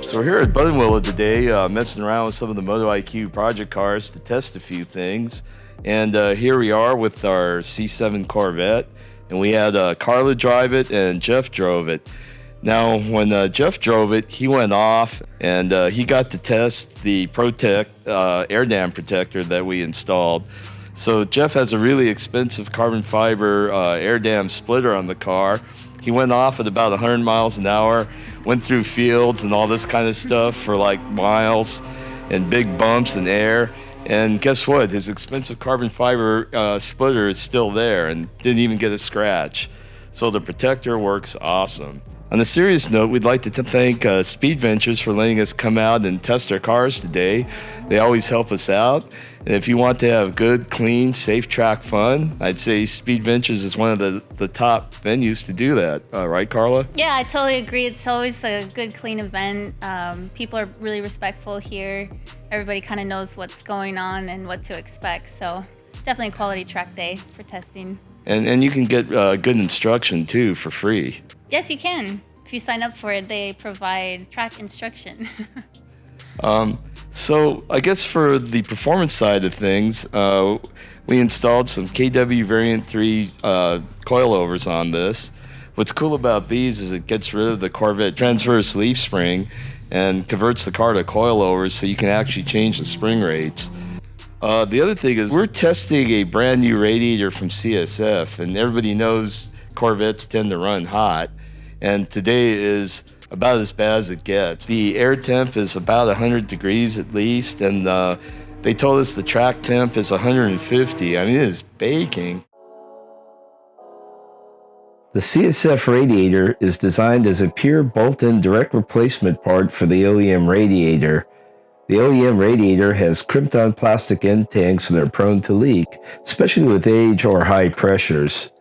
So we're here at Buttonwillow today, messing around with some of the MotoIQ project cars to test a few things. And here we are with our C7 Corvette, and we had Carla drive it and Jeff drove it. Now, when Jeff drove it, he went off and he got to test the Protect air dam protector that we installed. So Jeff has a really expensive carbon fiber air dam splitter on the car. He went off at about 100 miles an hour, went through fields and all this kind of stuff for like miles and big bumps in air. And guess what? His expensive carbon fiber splitter is still there and didn't even get a scratch. So the protector works awesome. On a serious note, we'd like to thank Speed Ventures for letting us come out and test our cars today. They always help us out. And if you want to have good, clean, safe track fun, I'd say Speed Ventures is one of the top venues to do that. Right, Carla? Yeah, I totally agree. It's always a good, clean event. People are really respectful here. Everybody kind of knows what's going on and what to expect. So definitely a quality track day for testing. And you can get good instruction, too, for free. Yes, you can. If you sign up for it, they provide track instruction. So I guess for the performance side of things, we installed some KW Variant 3 coilovers on this. What's cool about these is it gets rid of the Corvette transverse leaf spring and converts the car to coilovers so you can actually change the spring rates. The other thing is we're testing a brand new radiator from CSF, and everybody knows Corvettes tend to run hot, and today is about as bad as it gets. The air temp is about 100 degrees at least, and they told us the track temp is 150. I mean, it is baking. The CSF radiator is designed as a pure bolt-in direct replacement part for the OEM radiator. The OEM radiator has crimped-on plastic end tanks that are prone to leak, especially with age or high pressures.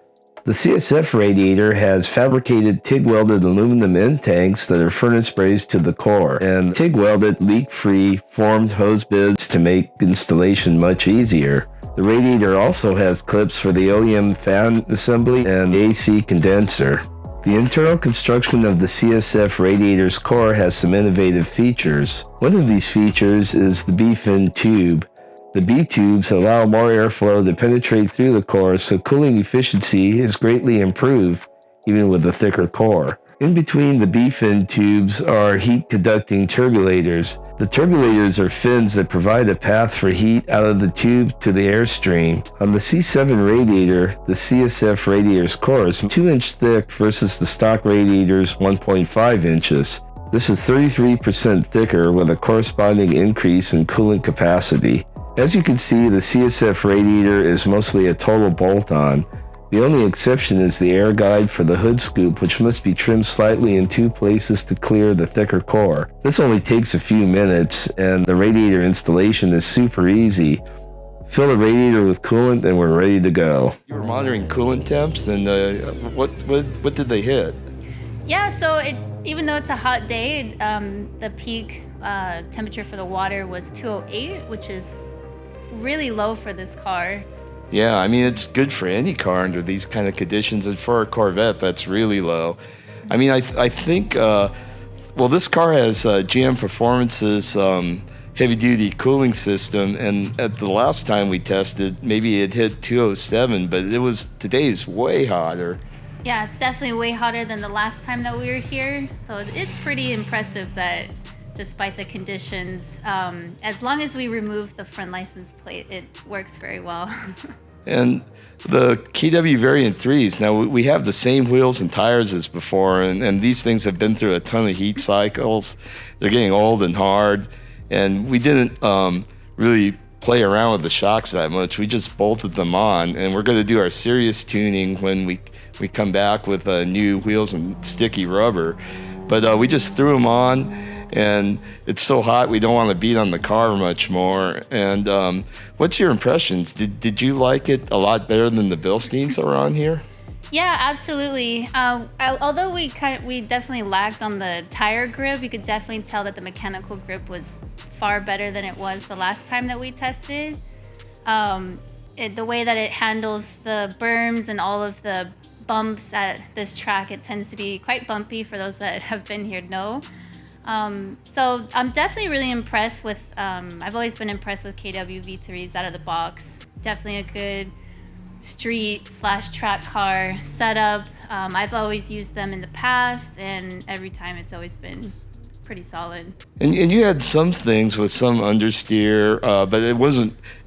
The CSF radiator has fabricated TIG-welded aluminum end tanks that are furnace brazed to the core, and TIG-welded, leak-free, formed hose bibs to make installation much easier. The radiator also has clips for the OEM fan assembly and AC condenser. The internal construction of the CSF radiator's core has some innovative features. One of these features is the B-fin tube. The B-tubes allow more airflow to penetrate through the core, so cooling efficiency is greatly improved, even with a thicker core. In between the B-fin tubes are heat-conducting turbulators. The turbulators are fins that provide a path for heat out of the tube to the airstream. On the C7 radiator, the CSF radiator's core is 2-inch thick versus the stock radiator's 1.5 inches. This is 33% thicker with a corresponding increase in coolant capacity. As you can see, the CSF radiator is mostly a total bolt-on. The only exception is the air guide for the hood scoop, which must be trimmed slightly in two places to clear the thicker core. This only takes a few minutes, and the radiator installation is super easy. Fill the radiator with coolant and we're ready to go. You were monitoring coolant temps, and what did they hit? Yeah, so even though it's a hot day, the peak temperature for the water was 208, which is really low for this car. Yeah, I mean, it's good for any car under these kind of conditions, and for a Corvette, that's really low. I mean, I think, this car has GM Performance's heavy-duty cooling system, and at the last time we tested, maybe it hit 207, but today's way hotter. Yeah, it's definitely way hotter than the last time that we were here, so it's pretty impressive that despite the conditions, as long as we remove the front license plate, it works very well. And the KW Variant 3s, now we have the same wheels and tires as before, and these things have been through a ton of heat cycles. They're getting old and hard, and we didn't really play around with the shocks that much. We just bolted them on, and we're going to do our serious tuning when we come back with new wheels and sticky rubber. But we just threw them on, and it's so hot we don't want to beat on the car much more. And what's your impressions? Did you like it a lot better than the Bilsteins that were on here? Yeah, absolutely. Although we definitely lacked on the tire grip, you could definitely tell that the mechanical grip was far better than it was the last time that we tested. The way that it handles the berms and all of the bumps at this track, it tends to be quite bumpy for those that have been here know. So I'm definitely really impressed with, I've always been impressed with KW V3s out of the box. Definitely a good street/track car setup. I've always used them in the past, and every time it's always been pretty solid. And you had some things with some understeer, but it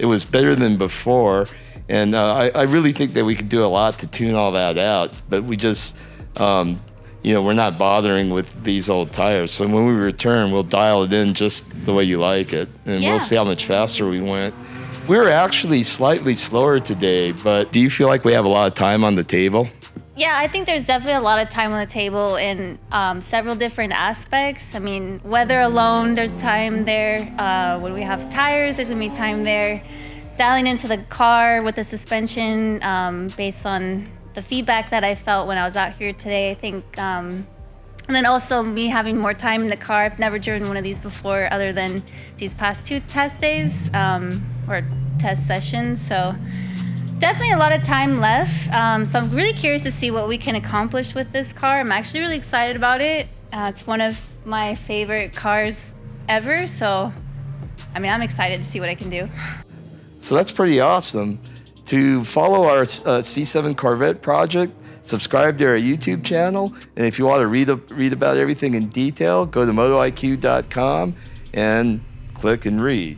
was better than before. And I really think that we could do a lot to tune all that out, but we just, we're not bothering with these old tires. So when we return, we'll dial it in just the way you like it, and we'll see how much faster we went. We were actually slightly slower today, but do you feel like we have a lot of time on the table? Yeah, I think there's definitely a lot of time on the table in several different aspects. I mean, weather alone, there's time there. When we have tires, there's gonna be time there. Dialing into the car with the suspension, based on the feedback that I felt when I was out here today, I think. And then also me having more time in the car. I've never driven one of these before other than these past 2 test days, or test sessions. So definitely a lot of time left. So I'm really curious to see what we can accomplish with this car. I'm actually really excited about it. It's one of my favorite cars ever. So, I mean, I'm excited to see what I can do. So that's pretty awesome. To follow our C7 Corvette project, subscribe to our YouTube channel. And if you want to read about everything in detail, go to MotoIQ.com and click and read.